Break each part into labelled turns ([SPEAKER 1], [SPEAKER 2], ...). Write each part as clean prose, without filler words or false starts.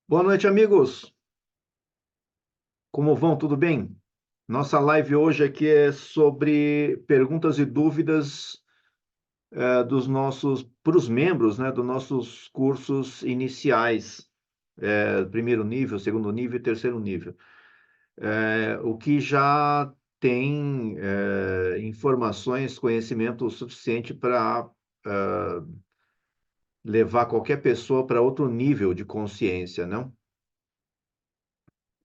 [SPEAKER 1] Boa noite, amigos. Como vão? Tudo bem? Nossa live hoje aqui é sobre perguntas e dúvidas dos nossos, para os membros, né, dos nossos cursos iniciais, primeiro nível, segundo nível e terceiro nível. O que já tem informações, conhecimento suficiente para levar qualquer pessoa para outro nível de consciência, não?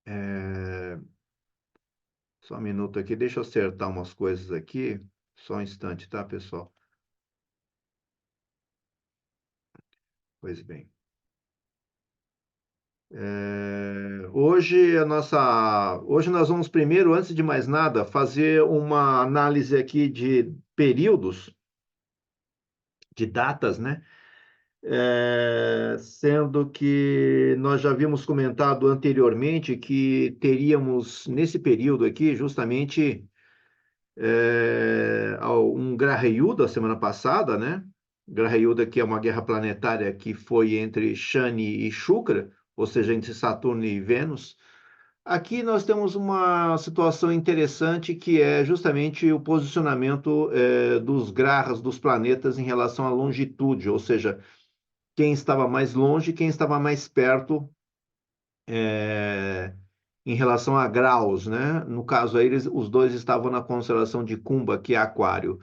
[SPEAKER 1] É, Só um minuto aqui, deixa eu acertar umas coisas aqui. Só um instante, tá, pessoal? Pois bem. Hoje nós vamos primeiro, antes de mais nada, fazer uma análise aqui de períodos, de datas, né? Sendo que nós já havíamos comentado anteriormente que teríamos, nesse período aqui, justamente um Graha-Yuda semana passada, né? Graha-Yuda, que é uma guerra planetária que foi entre Shani e Shukra, ou seja, entre Saturno e Vênus. Aqui nós temos uma situação interessante que é justamente o posicionamento dos grahas dos planetas em relação à longitude, ou seja, quem estava mais longe, quem estava mais perto é, em relação a graus, né? No caso aí, os dois estavam na constelação de Cumba, que é Aquário.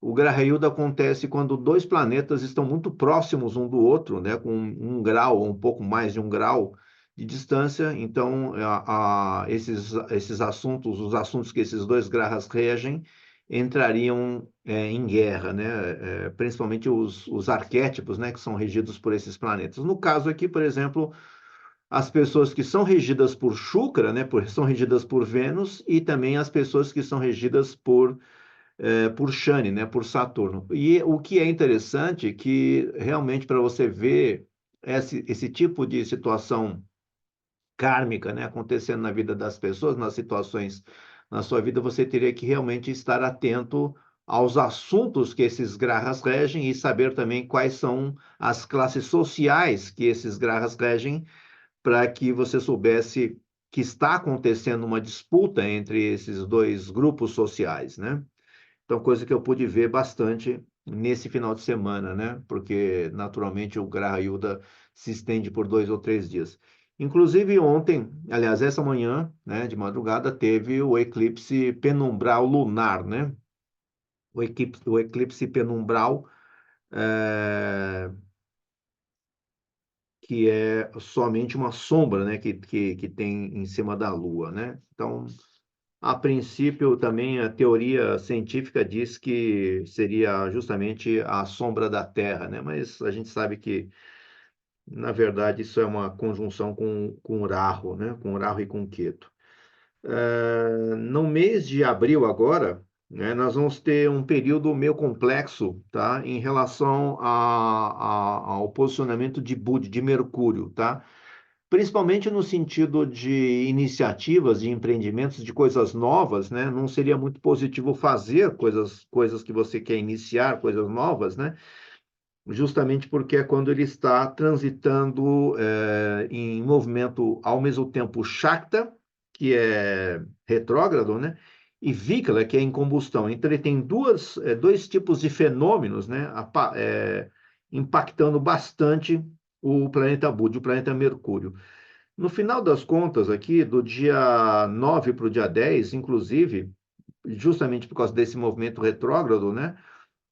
[SPEAKER 1] O Graha-Yuda acontece quando dois planetas estão muito próximos um do outro, né? Com um grau ou um pouco mais de um grau de distância. Então, esses assuntos, os assuntos que esses dois grahas regem, entrariam em guerra, né? Principalmente os arquétipos, né? Que são regidos por esses planetas. No caso aqui, por exemplo, as pessoas que são regidas por Shukra, né, são regidas por Vênus, e também as pessoas que são regidas por Shani, né, por Saturno. E o que é interessante é que realmente para você ver esse tipo de situação kármica, né, acontecendo na vida das pessoas, nas situações na sua vida, você teria que realmente estar atento aos assuntos que esses grahas regem e saber também quais são as classes sociais que esses grahas regem para que você soubesse que está acontecendo uma disputa entre esses dois grupos sociais, né? Então, coisa que eu pude ver bastante nesse final de semana, né? Porque, naturalmente, o Graha Yuda se estende por 2 ou 3 dias. Inclusive, ontem, aliás, essa manhã, né, de madrugada, teve o eclipse penumbral lunar, né? O eclipse penumbral, é, que é somente uma sombra, né, que tem em cima da Lua, né? Então, a princípio, também a teoria científica diz que seria justamente a sombra da Terra, né? Mas a gente sabe que, na verdade, isso é uma conjunção com Rahu, né? Com Rahu e com Ketu. No mês de abril agora, né, nós vamos ter um período meio complexo, tá? Em relação ao posicionamento de Bud, de Mercúrio, tá? Principalmente no sentido de iniciativas, de empreendimentos, de coisas novas, né? Não seria muito positivo fazer coisas que você quer iniciar, coisas novas, né? Justamente porque é quando ele está transitando em movimento ao mesmo tempo Shakta, que é retrógrado, né? E Vikala, que é em combustão. Então ele tem dois tipos de fenômenos, né? Impactando bastante o planeta Bud, o planeta Mercúrio. No final das contas, aqui, do dia 9 para o dia 10, inclusive, justamente por causa desse movimento retrógrado, né?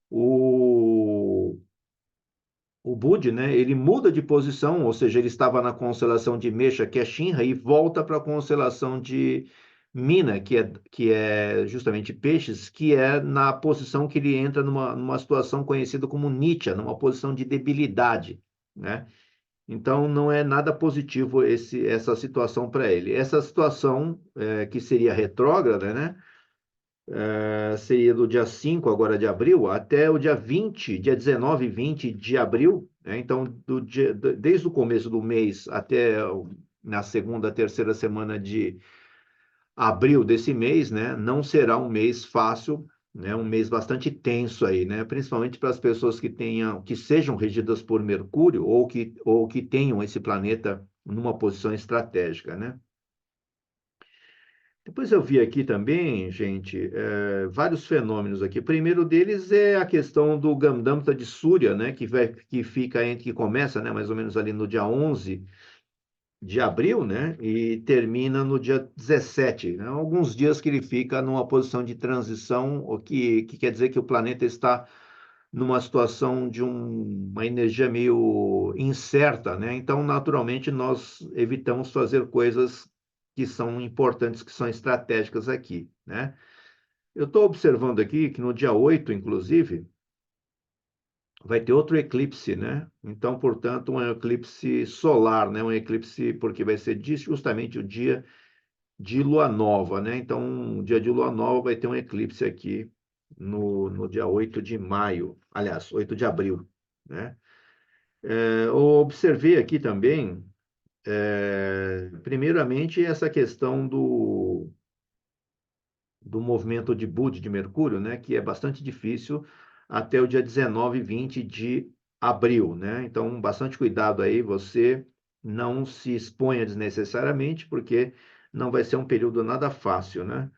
[SPEAKER 1] O, o Bud, né? Ele muda de posição, ou seja, ele estava na constelação de Mexa, que é Shinra, e volta para a constelação de Mina, que é justamente Peixes, que é na posição que ele entra numa situação conhecida como Nitya, numa posição de debilidade, né? Então, não é nada positivo essa situação para ele. Essa situação, que seria retrógrada, né? Seria do dia 5 agora de abril até o dia 20, dia 19 e 20 de abril, né? Então, desde o começo do mês até na segunda, terceira semana de abril desse mês, né? Não será um mês fácil, né? Um mês bastante tenso aí, né? Principalmente para as pessoas que sejam regidas por Mercúrio ou que tenham esse planeta numa posição estratégica, né? Depois eu vi aqui também, gente, vários fenômenos aqui. O primeiro deles é a questão do Gandamta de Surya, né, que fica entre, que começa, né, mais ou menos ali no dia 11 de abril, né, e termina no dia 17, né, alguns dias que ele fica numa posição de transição, o que quer dizer que o planeta está numa situação de uma energia meio incerta, né? Então, naturalmente, nós evitamos fazer coisas que são importantes, que são estratégicas aqui, né? Eu estou observando aqui que no dia 8, inclusive, vai ter outro eclipse, né? Então, portanto, um eclipse solar, né? Um eclipse, porque vai ser justamente o dia de lua nova, né? Então, o dia de lua nova vai ter um eclipse aqui no dia 8 de maio, aliás, 8 de abril, né? Eu observei aqui também, primeiramente, essa questão do movimento de Bud de Mercúrio, né? Que é bastante difícil até o dia 19 e 20 de abril, né? Então, bastante cuidado aí, você não se exponha desnecessariamente, porque não vai ser um período nada fácil, né?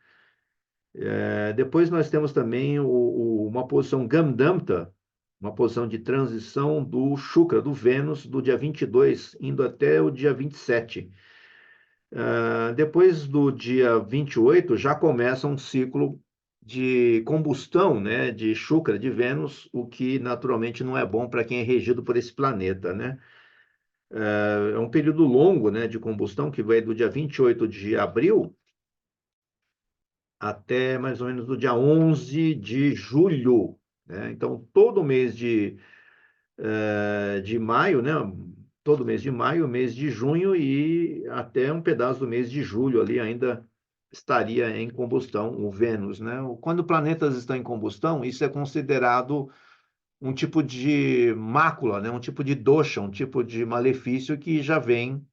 [SPEAKER 1] Depois nós temos também uma posição Gamdamta, uma posição de transição do Shukra, do Vênus, do dia 22, indo até o dia 27. Depois do dia 28, já começa um ciclo de combustão, né, de Shukra, de Vênus, o que naturalmente não é bom para quem é regido por esse planeta, né? É um período longo, né, de combustão que vai do dia 28 de abril até mais ou menos o dia 11 de julho, né? Então, todo mês de maio, né? Todo mês de junho e até um pedaço do mês de julho ali ainda estaria em combustão o Vênus, né? Quando planetas estão em combustão, isso é considerado um tipo de mácula, né? Um tipo de dosha, um tipo de malefício que já vem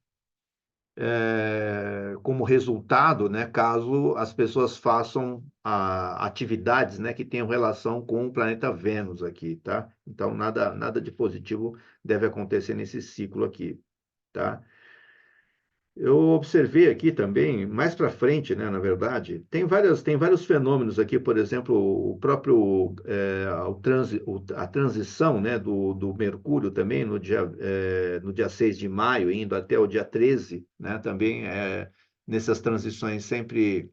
[SPEAKER 1] como resultado, né, caso as pessoas façam atividades, né, que tenham relação com o planeta Vênus aqui, tá? Então, nada de positivo deve acontecer nesse ciclo aqui, tá? Eu observei aqui também, mais para frente, né, na verdade, tem vários fenômenos aqui, por exemplo, o próprio a transição, né, do Mercúrio também no dia 6 de maio, indo até o dia 13, né, também nessas transições sempre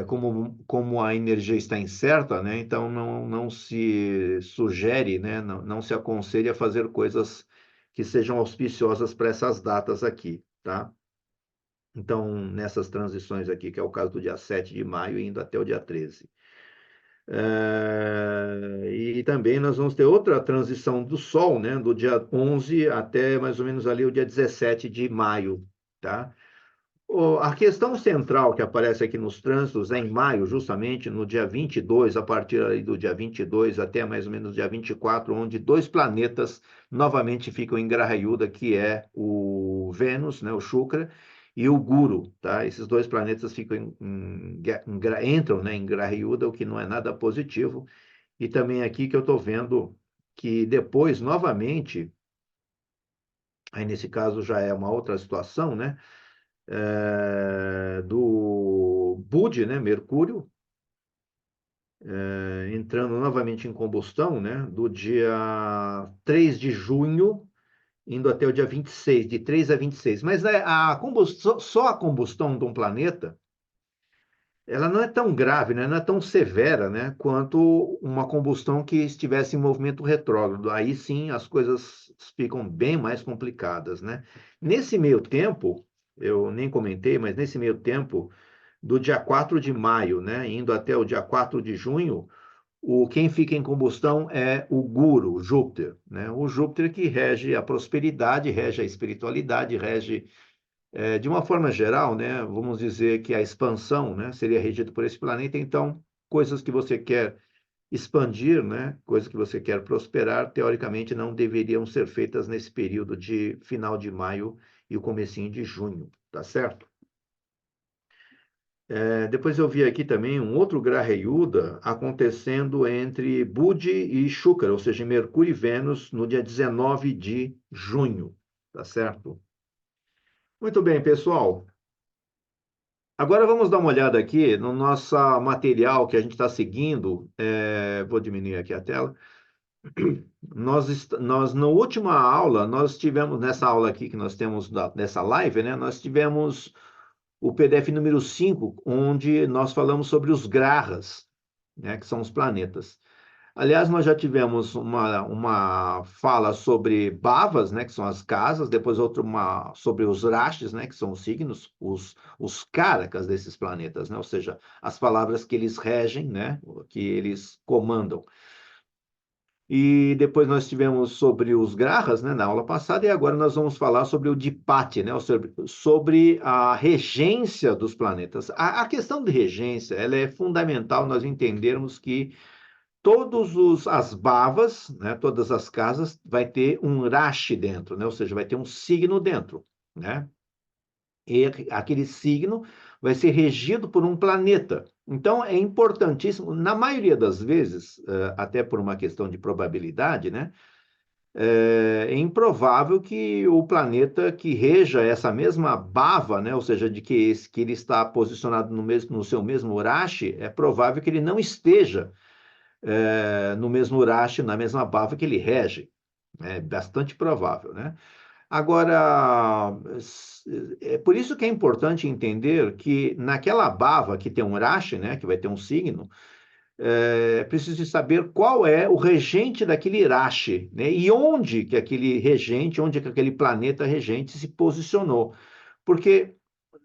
[SPEAKER 1] como a energia está incerta, né, então não se sugere, né, não se aconselha a fazer coisas que sejam auspiciosas para essas datas aqui, tá? Então, nessas transições aqui, que é o caso do dia 7 de maio, indo até o dia 13. E também nós vamos ter outra transição do Sol, né, do dia 11 até mais ou menos ali o dia 17 de maio, tá? A questão central que aparece aqui nos trânsitos é em maio, justamente no dia 22, a partir aí do dia 22 até mais ou menos dia 24, onde dois planetas novamente ficam em Graha Yuda, que é o Vênus, né, o Shukra, e o Guru, tá? Esses dois planetas ficam entram, né, em Graha Yuda, o que não é nada positivo. E também aqui que eu estou vendo que depois, novamente, aí nesse caso já é uma outra situação, né? Do Bud, né, Mercúrio, entrando novamente em combustão, né, do dia 3 de junho, indo até o dia 26, de 3 a 26. Mas a combustão, só a combustão de um planeta, ela não é tão grave, né, não é tão severa, né, quanto uma combustão que estivesse em movimento retrógrado. Aí sim as coisas ficam bem mais complicadas, né? Nesse meio tempo, eu nem comentei, mas nesse meio tempo, do dia 4 de maio, né, indo até o dia 4 de junho, quem fica em combustão é o Guru, Júpiter, né? O Júpiter que rege a prosperidade, rege a espiritualidade, rege, de uma forma geral, né, vamos dizer que a expansão, né, seria regida por esse planeta, então, coisas que você quer expandir, né, coisas que você quer prosperar, teoricamente não deveriam ser feitas nesse período de final de maio e o comecinho de junho, tá certo? Depois eu vi aqui também um outro Graha Yuda acontecendo entre Budi e Shukra, ou seja, Mercúrio e Vênus, no dia 19 de junho, tá certo? Muito bem, pessoal. Agora vamos dar uma olhada aqui no nosso material que a gente está seguindo. Vou diminuir aqui a tela. Nós, na última aula, nós tivemos, nessa aula aqui que nós temos dessa live, né? Nós tivemos o PDF número 5, onde nós falamos sobre os grahas, né? Que são os planetas. Aliás, nós já tivemos uma fala sobre bhavas, né, que são as casas, depois outra uma sobre os rashis, né, que são os signos, os karakas desses planetas, né, ou seja, as palavras que eles regem, né, que eles comandam. E depois nós tivemos sobre os grahas, né, na aula passada, e agora nós vamos falar sobre o Dipati, né, sobre a regência dos planetas. A questão de regência, ela é fundamental nós entendermos que as bhavas, né, todas as casas, vai ter um rashi dentro, né, ou seja, vai ter um signo dentro, né? E aquele signo vai ser regido por um planeta. Então, é importantíssimo, na maioria das vezes, até por uma questão de probabilidade, né? É improvável que o planeta que reja essa mesma bhava, né, ou seja, que ele está posicionado no seu mesmo rashi, é provável que ele não esteja no mesmo Urashi, na mesma bava que ele rege. É bastante provável, né? Agora, é por isso que é importante entender que naquela bava que tem um Urashi, né, que vai ter um signo, é preciso saber qual é o regente daquele Irashi, né, e onde que aquele regente, onde que aquele planeta regente se posicionou. Porque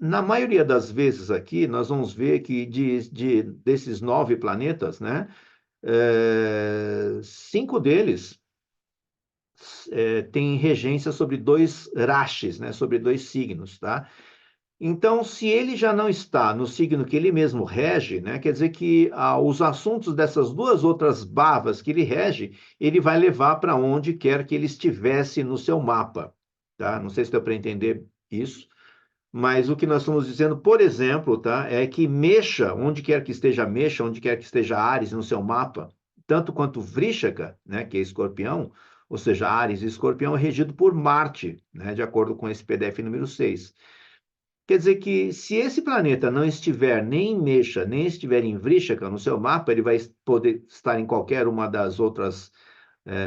[SPEAKER 1] na maioria das vezes aqui, nós vamos ver que desses 9 planetas, né, 5 deles têm regência sobre 2 rashis, né, sobre 2 signos, tá? Então, se ele já não está no signo que ele mesmo rege, né, quer dizer que os assuntos dessas duas outras bhavas que ele rege, ele vai levar para onde quer que ele estivesse no seu mapa, tá? Não sei se deu para entender isso. Mas o que nós estamos dizendo, por exemplo, tá, é que mexa, onde quer que esteja Áries no seu mapa, tanto quanto Vrishaka, né, que é escorpião, ou seja, Áries e escorpião é regido por Marte, né, de acordo com esse PDF número 6. Quer dizer que se esse planeta não estiver nem em Mexa, nem estiver em Vrishaka no seu mapa, ele vai poder estar em qualquer uma das outras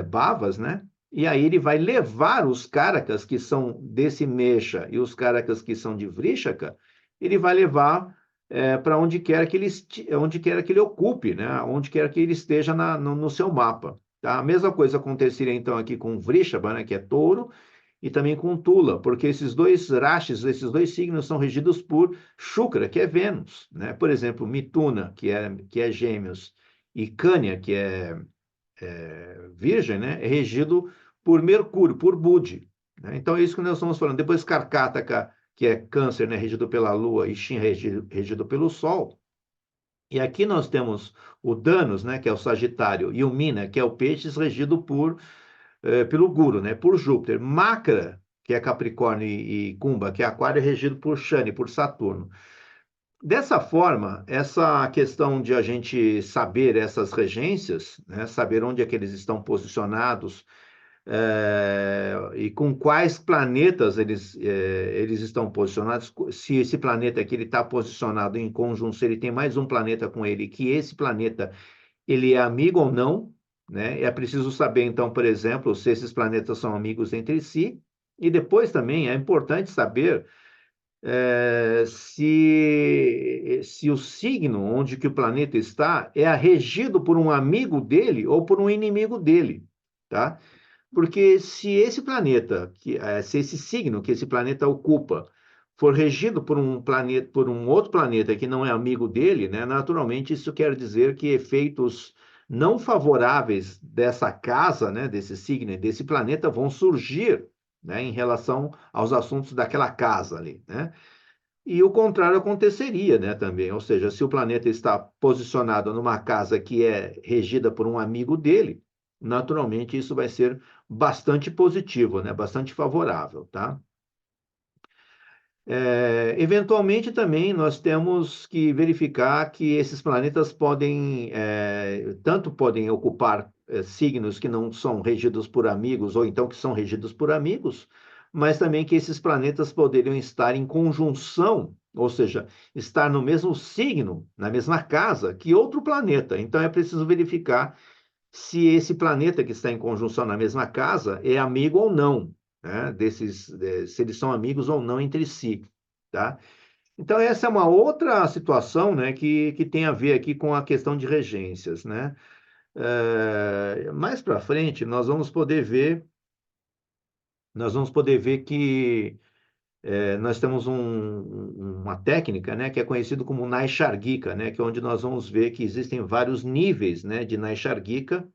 [SPEAKER 1] bhavas, né? E aí ele vai levar os caracas que são desse Mexa e os caracas que são de Vrishaka, ele vai levar para onde quer que ele ocupe, né? Onde quer que ele esteja no seu mapa. Tá? A mesma coisa aconteceria então aqui com Vrishaba, né? Que é touro, e também com Tula, porque esses dois rashis, esses dois signos são regidos por Shukra, que é Vênus, né? Por exemplo, Mituna, que é Gêmeos, e Cânia, que é Virgem, né, é regido por Mercúrio, por Budi. Né? Então é isso que nós estamos falando. Depois Karkataka, que é Câncer, né, regido pela Lua, e Shin, regido pelo Sol. E aqui nós temos o Danos, né, que é o Sagitário, e o Mina, que é o Peixes, regido pelo Guru, né, por Júpiter. Makra, que é Capricórnio e Cumba, que é Aquário, é regido por Shani, por Saturno. Dessa forma, essa questão de a gente saber essas regências, né, saber onde é que eles estão posicionados, e com quais planetas eles estão posicionados, se esse planeta aqui ele está posicionado em conjunto, se ele tem mais um planeta com ele, que esse planeta ele é amigo ou não, né? É preciso saber, então, por exemplo, se esses planetas são amigos entre si, e depois também é importante saber se o signo onde que o planeta está é regido por um amigo dele ou por um inimigo dele, tá? Porque se esse planeta, se esse signo que esse planeta ocupa for regido por um planeta, por um outro planeta que não é amigo dele, né? Naturalmente isso quer dizer que efeitos não favoráveis dessa casa, né? Desse signo, desse planeta vão surgir, né? Em relação aos assuntos daquela casa ali, né? E o contrário aconteceria, né, também. Ou seja, se o planeta está posicionado numa casa que é regida por um amigo dele, naturalmente isso vai ser bastante positivo, né, bastante favorável, tá? Eventualmente também nós temos que verificar que esses planetas tanto podem ocupar signos que não são regidos por amigos, ou então que são regidos por amigos, mas também que esses planetas poderiam estar em conjunção, ou seja, estar no mesmo signo, na mesma casa que outro planeta. Então é preciso verificar se esse planeta que está em conjunção na mesma casa é amigo ou não, né? Se eles são amigos ou não entre si, tá? Então, essa é uma outra situação, né, que tem a ver aqui com a questão de regências, né? Mais para frente, nós vamos poder ver que nós temos uma técnica, né, que é conhecido como Naishargika, né, que é onde nós vamos ver que existem vários níveis, né, de Naishargika,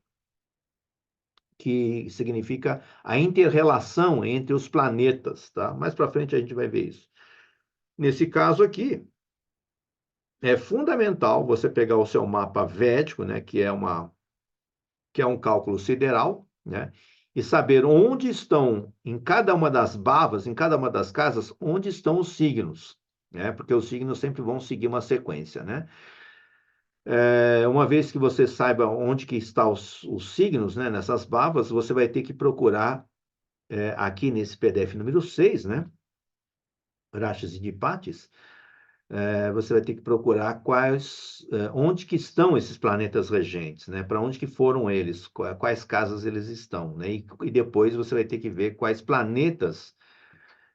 [SPEAKER 1] que significa a inter-relação entre os planetas, tá? Mais para frente a gente vai ver isso. Nesse caso aqui, é fundamental você pegar o seu mapa védico, né, que é um cálculo sideral, né, e saber onde estão, em cada uma das bhavas, em cada uma das casas, onde estão os signos, né, porque os signos sempre vão seguir uma sequência, né. Uma vez que você saiba onde que estão os signos, né, nessas bhavas, você vai ter que procurar, aqui nesse PDF número 6, né, Rashis e Dipatis, você vai ter que procurar onde que estão esses planetas regentes, né? Para onde que foram eles, quais casas eles estão, né? E depois você vai ter que ver quais planetas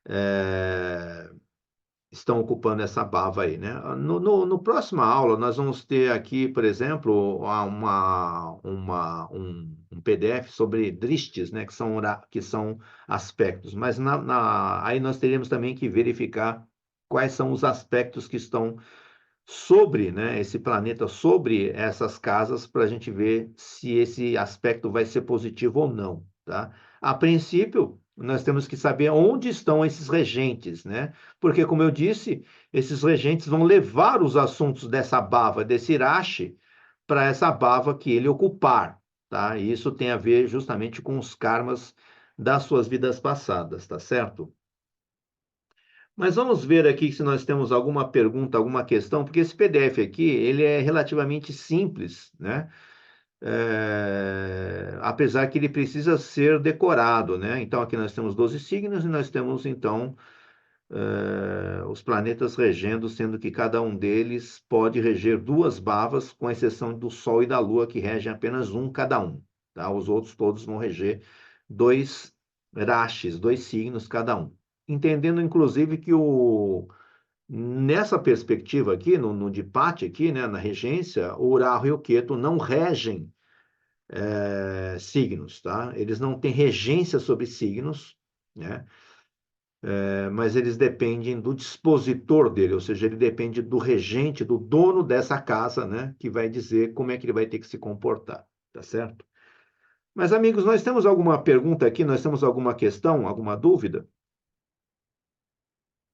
[SPEAKER 1] é, estão ocupando essa bava aí, né? No próxima aula, nós vamos ter aqui, por exemplo, um PDF sobre dristis, né? Que são aspectos, mas aí nós teríamos também que verificar quais são os aspectos que estão sobre, né, esse planeta, sobre essas casas, para a gente ver se esse aspecto vai ser positivo ou não, tá? A princípio, nós temos que saber onde estão esses regentes, né? Porque, como eu disse, esses regentes vão levar os assuntos dessa bava, desse Irache, para essa bava que ele ocupar, tá? E isso tem a ver justamente com os karmas das suas vidas passadas, tá certo? Mas vamos ver aqui se nós temos alguma pergunta, alguma questão, porque esse PDF aqui, ele é relativamente simples, né? Apesar que ele precisa ser decorado, né? Então, aqui nós temos 12 signos e nós temos, então, os planetas regendo, sendo que cada um deles pode reger duas bhavas, com exceção do Sol e da Lua, que regem apenas um cada um, tá? Os outros todos vão reger dois rashis, dois signos cada um. Entendendo, inclusive, que nessa perspectiva aqui, no Dipati aqui, né, na regência, o Rahu e o Ketu não regem signos, tá? Eles não têm regência sobre signos, né? Mas eles dependem do dispositor dele, ou seja, ele depende do regente, do dono dessa casa, né, que vai dizer como é que ele vai ter que se comportar, tá certo? Mas, amigos, nós temos alguma pergunta aqui? Nós temos alguma questão, alguma dúvida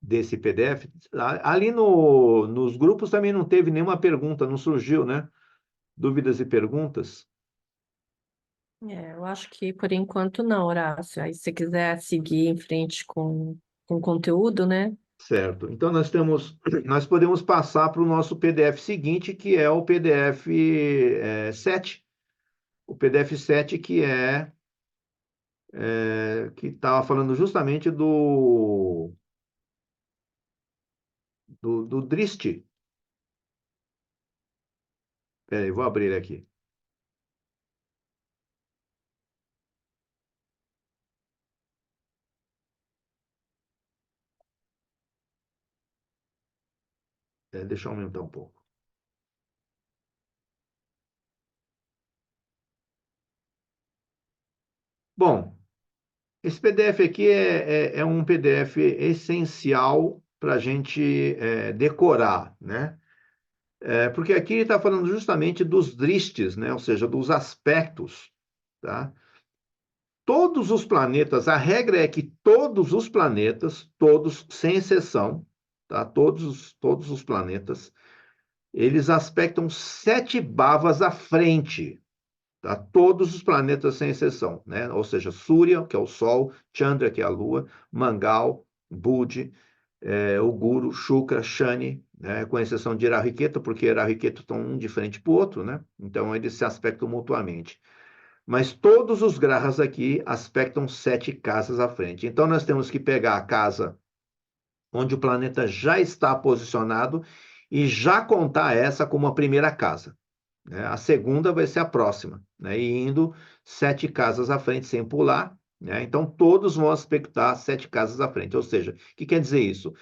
[SPEAKER 1] desse PDF? Ali nos grupos também não teve nenhuma pergunta, não surgiu, né? Dúvidas e perguntas?
[SPEAKER 2] Eu acho que por enquanto não, Horácio. Aí se você quiser seguir em frente com o conteúdo, né?
[SPEAKER 1] Certo. Então nós podemos passar para o nosso PDF seguinte, que é o PDF 7. O PDF 7 que estava falando justamente do Driste. Peraí, vou abrir ele aqui. Deixa eu aumentar um pouco. Bom, esse PDF aqui é um PDF essencial para a gente decorar, né? Porque aqui ele está falando justamente dos dristes, né? Ou seja, dos aspectos, tá? Todos os planetas, a regra é que todos os planetas, todos, sem exceção, tá? Todos os planetas, eles aspectam 7 bhavas à frente, tá? Todos os planetas, sem exceção, né? Ou seja, Surya, que é o Sol, Chandra, que é a Lua, Mangal, Budi, o Guru, Shukra, Shani, né? Com exceção de Rahu e Ketu, porque Rahu e Ketu estão um de frente para o outro, né? Então, eles se aspectam mutuamente. Mas todos os grahas aqui aspectam 7 casas à frente. Então, nós temos que pegar a casa onde o planeta já está posicionado e já contar essa como a primeira casa, né? A segunda vai ser a próxima, né? E indo 7 casas à frente sem pular, né? Então, todos vão aspectar 7 casas à frente. Ou seja, o que quer dizer isso?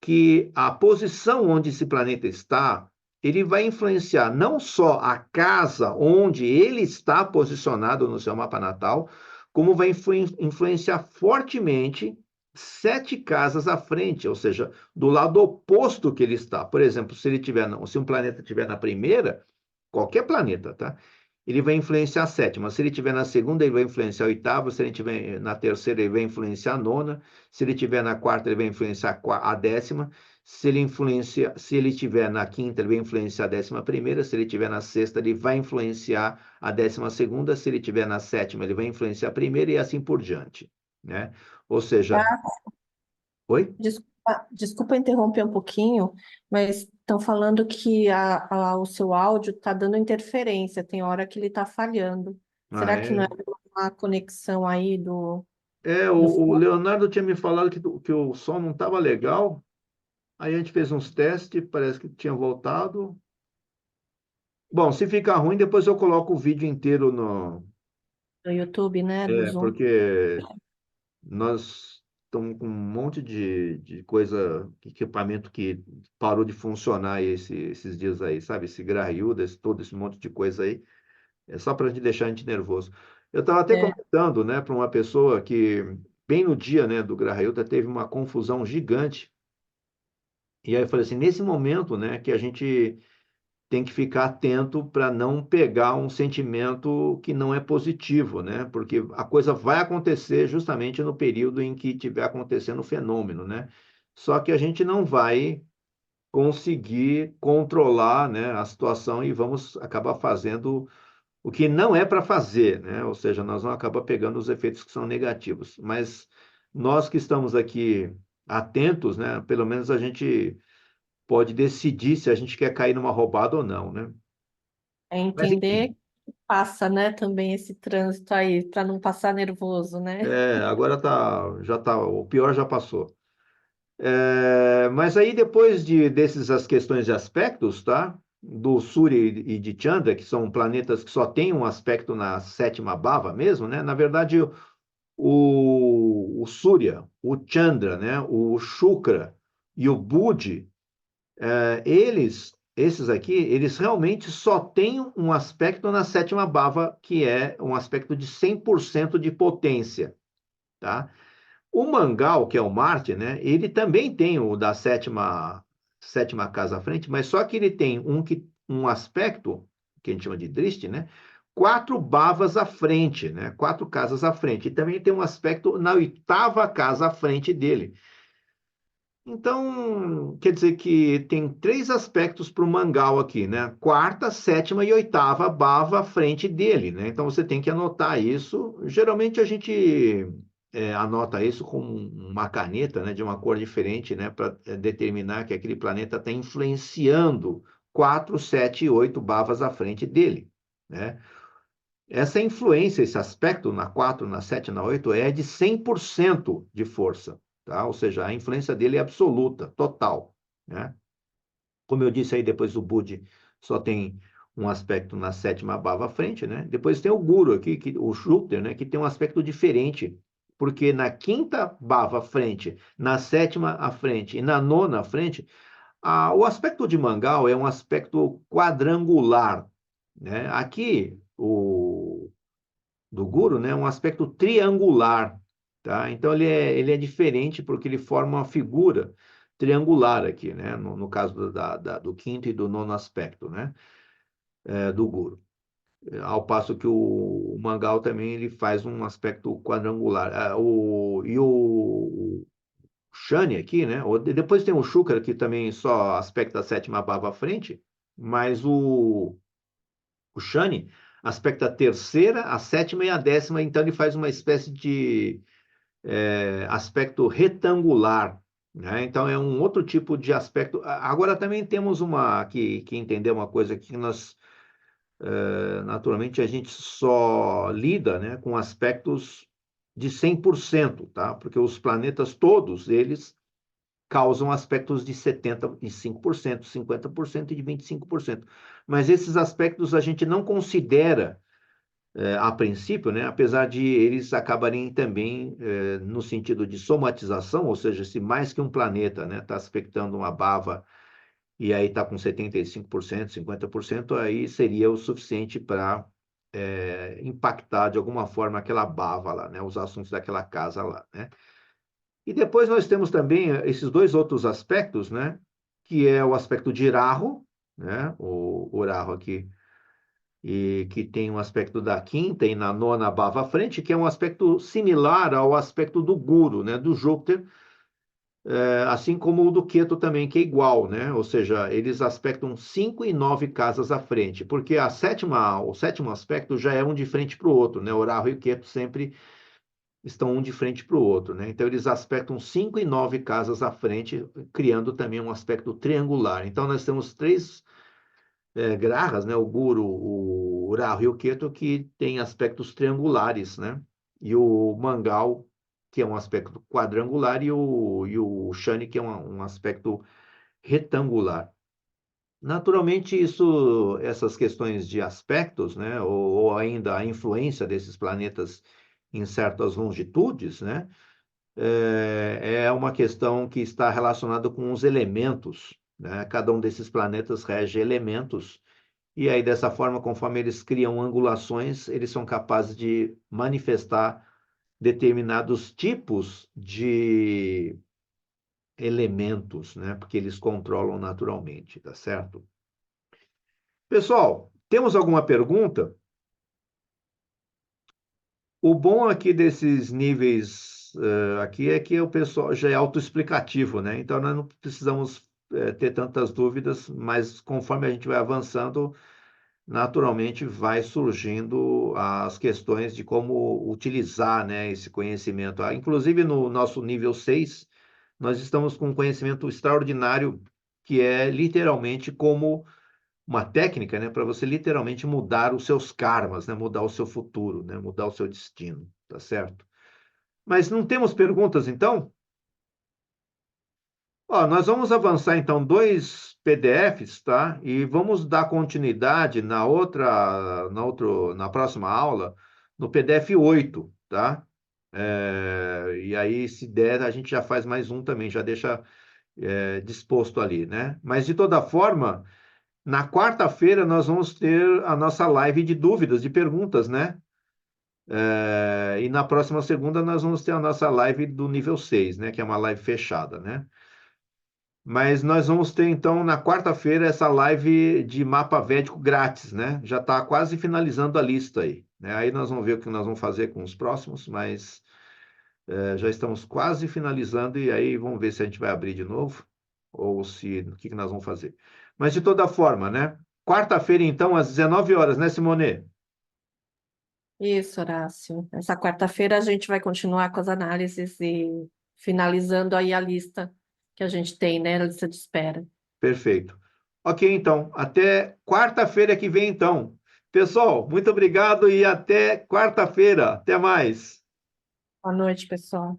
[SPEAKER 1] Que a posição onde esse planeta está, ele vai influenciar não só a casa onde ele está posicionado no seu mapa natal, como vai influenciar fortemente 7 casas à frente, ou seja, do lado oposto que ele está. Por exemplo, se um planeta estiver na primeira, qualquer planeta, tá? Ele vai influenciar a sétima. Se ele estiver na segunda, ele vai influenciar a oitava. Se ele estiver na terceira, ele vai influenciar a nona. Se ele estiver na quarta, ele vai influenciar a décima. Se ele estiver na quinta, ele vai influenciar a 11ª. Se ele estiver na sexta, ele vai influenciar a 12ª. Se ele estiver na sétima, ele vai influenciar a primeira e assim por diante, né? Ou seja, oi?
[SPEAKER 2] Desculpa interromper um pouquinho, mas estão falando que o seu áudio está dando interferência, tem hora que ele está falhando.
[SPEAKER 1] Ah,
[SPEAKER 2] Será que não
[SPEAKER 1] é.
[SPEAKER 2] é uma conexão aí
[SPEAKER 1] É,
[SPEAKER 2] do
[SPEAKER 1] o
[SPEAKER 2] fone?
[SPEAKER 1] Leonardo tinha me falado que o som não estava legal. Aí a gente fez uns testes, parece que tinha voltado. Bom, se ficar ruim, depois eu coloco o vídeo inteiro no.
[SPEAKER 2] Do YouTube, né? Do Zoom.
[SPEAKER 1] Porque nós estamos com um monte de coisa, equipamento que parou de funcionar esses dias aí, sabe? Esse grailhudo, todo esse monte de coisa aí. É só para deixar a gente nervoso. Eu estava até
[SPEAKER 2] É,
[SPEAKER 1] comentando, né, para uma pessoa que, bem no dia, né, do grailhuda, teve uma confusão gigante. E aí eu falei assim, nesse momento, né, que a gente tem que ficar atento para não pegar um sentimento que não é positivo, né? Porque a coisa vai acontecer justamente no período em que estiver acontecendo o fenômeno, né? Só que a gente não vai conseguir controlar, né, a situação e vamos acabar fazendo o que não é para fazer, né? Ou seja, nós vamos acabar pegando os efeitos que são negativos. Mas nós que estamos aqui atentos, né, pelo menos a gente pode decidir se a gente quer cair numa roubada ou não, né?
[SPEAKER 2] é
[SPEAKER 1] Mas
[SPEAKER 2] entender
[SPEAKER 1] enfim,
[SPEAKER 2] que passa, né, também esse trânsito aí, para não passar nervoso, né?
[SPEAKER 1] agora já tá, o pior já passou. Mas aí depois desses as questões de aspectos, tá? Do Surya e de Chandra, que são planetas que só têm um aspecto na sétima bhava mesmo, né? Na verdade, o Surya, o Chandra, né? O Shukra e o Budi, esses aqui, eles realmente só têm um aspecto na sétima bhava, que é um aspecto de 100% de potência, tá? O Mangal, que é o Marte, né? Ele também tem o da sétima casa à frente, mas só que ele tem um aspecto, que a gente chama de Drishti, né? 4 bhavas à frente, né? 4 casas à frente. E também tem um aspecto na oitava casa à frente dele. Então, quer dizer que tem 3 aspectos para o Mangal aqui, né? Quarta, sétima e oitava bava à frente dele, né? Então você tem que anotar isso. Geralmente a gente anota isso com uma caneta, né, de uma cor diferente, né, para determinar que aquele planeta está influenciando 4, 7 e 8 bavas à frente dele, né? Essa influência, esse aspecto na 4, na 7, na 8 é de 100% de força, tá? Ou seja, a influência dele é absoluta, total, né? Como eu disse aí, depois o Budi só tem um aspecto na sétima bava à frente, né? Depois tem o Guru aqui, o Júpiter, né? Que tem um aspecto diferente, porque na quinta bava à frente, na sétima à frente e na nona à frente, o aspecto de Mangal é um aspecto quadrangular, né? Aqui, o do Guru, né, um aspecto triangular, tá? Então ele é diferente porque ele forma uma figura triangular aqui, né? No caso do quinto e do nono aspecto, né? Do Guru. Ao passo que o Mangal também ele faz um aspecto quadrangular. O Shani aqui, né? Depois tem o Shukra que também só aspecta a sétima bava à frente, mas o Shani aspecta a terceira, a sétima e a décima, então ele faz uma espécie de aspecto retangular, né? Então é um outro tipo de aspecto. Agora também temos que entender uma coisa que nós naturalmente, a gente só lida, né, com aspectos de 100%, tá? Porque os planetas todos, eles causam aspectos de 75%, 50% e de 25%. Mas esses aspectos a gente não considera, a princípio, né, apesar de eles acabarem também no sentido de somatização, ou seja, se mais que um planeta, né, está aspectando uma bava e aí está com 75%, 50%, aí seria o suficiente para impactar de alguma forma aquela bava lá, né, os assuntos daquela casa lá, né? E depois nós temos também esses dois outros aspectos, né? Que é o aspecto de Rahu, né? O Rahu aqui, e que tem um aspecto da quinta e na nona bava à frente, que é um aspecto similar ao aspecto do Guru, né? Do Júpiter, assim como o do Ketu também, que é igual, né? Ou seja, eles aspectam 5 e 9 casas à frente, porque o sétimo aspecto já é um de frente para o outro, né? O Rahu e o Ketu sempre estão um de frente para o outro, né? Então eles aspectam 5 e 9 casas à frente, criando também um aspecto triangular. Então nós temos três grahas, né? O Guru, o Rahu e o Ketu, que têm aspectos triangulares, né? E o Mangal, que é um aspecto quadrangular, e o Shani, que é um aspecto retangular. Naturalmente, essas questões de aspectos, né, ou ainda a influência desses planetas em certas longitudes, né, é uma questão que está relacionada com os elementos, né? Cada um desses planetas rege elementos, e aí, dessa forma, conforme eles criam angulações, eles são capazes de manifestar determinados tipos de elementos, né? Porque eles controlam naturalmente, tá certo? Pessoal, temos alguma pergunta? O bom aqui desses níveis aqui é que o pessoal já é autoexplicativo, né? Então nós não precisamos ter tantas dúvidas, mas conforme a gente vai avançando, naturalmente vai surgindo as questões de como utilizar, né, esse conhecimento. Inclusive no nosso nível 6, nós estamos com um conhecimento extraordinário que é literalmente como uma técnica, né, para você literalmente mudar os seus karmas, né, mudar o seu futuro, né, mudar o seu destino, tá certo? Mas não temos perguntas, então? Ó, nós vamos avançar, então, dois PDFs, tá? E vamos dar continuidade na próxima aula, no PDF 8, tá? E aí, se der, a gente já faz mais um também, já deixa disposto ali, né? Mas, de toda forma, na quarta-feira nós vamos ter a nossa live de dúvidas, de perguntas, né? E na próxima segunda nós vamos ter a nossa live do nível 6, né? Que é uma live fechada, né? Mas nós vamos ter então na quarta-feira essa live de mapa védico grátis, né? Já está quase finalizando a lista aí, né? Aí nós vamos ver o que nós vamos fazer com os próximos, mas já estamos quase finalizando e aí vamos ver se a gente vai abrir de novo ou se o que nós vamos fazer. Mas de toda forma, né? Quarta-feira, então, às 19 horas, né, Simone?
[SPEAKER 2] Isso, Horácio. Essa quarta-feira a gente vai continuar com as análises e finalizando aí a lista que a gente tem, né? A lista de espera.
[SPEAKER 1] Perfeito. Ok, então. Até quarta-feira que vem, então. Pessoal, muito obrigado e até quarta-feira. Até mais.
[SPEAKER 2] Boa noite, pessoal.